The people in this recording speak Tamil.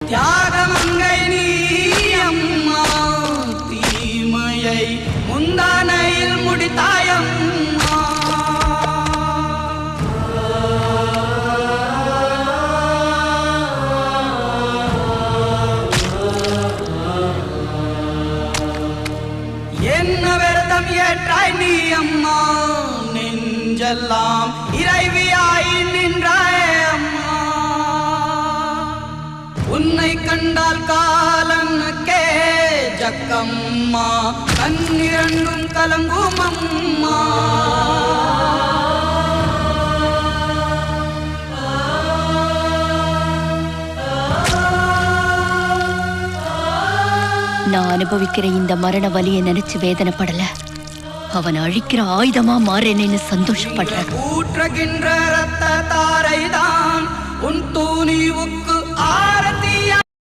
தியாகமங்கை நீ அம்மா, தீமையை முந்தானையில் முடித்தாயம்மா. என்ன விரதம் ஏற்றாய் நீ அம்மா, நெஞ்செல்லாம் இறைவியாய் நின்றாய் அம்மா. உன்னை கண்டால் காலனுக்கே ஜக்கம்மா, கண்ணிரண்டும் கலங்கும் அம்மா. நான் அனுபவிக்கிற இந்த மரண வலியை நினைச்சு வேதனைப்படல, அவன் அழிக்கிற ஆயுதமா மாறேன்னு சந்தோஷப்படுறேன். ஊற்றுகின்ற ரத்த தாரைதான் உன் தூணிவுக்கு ஆற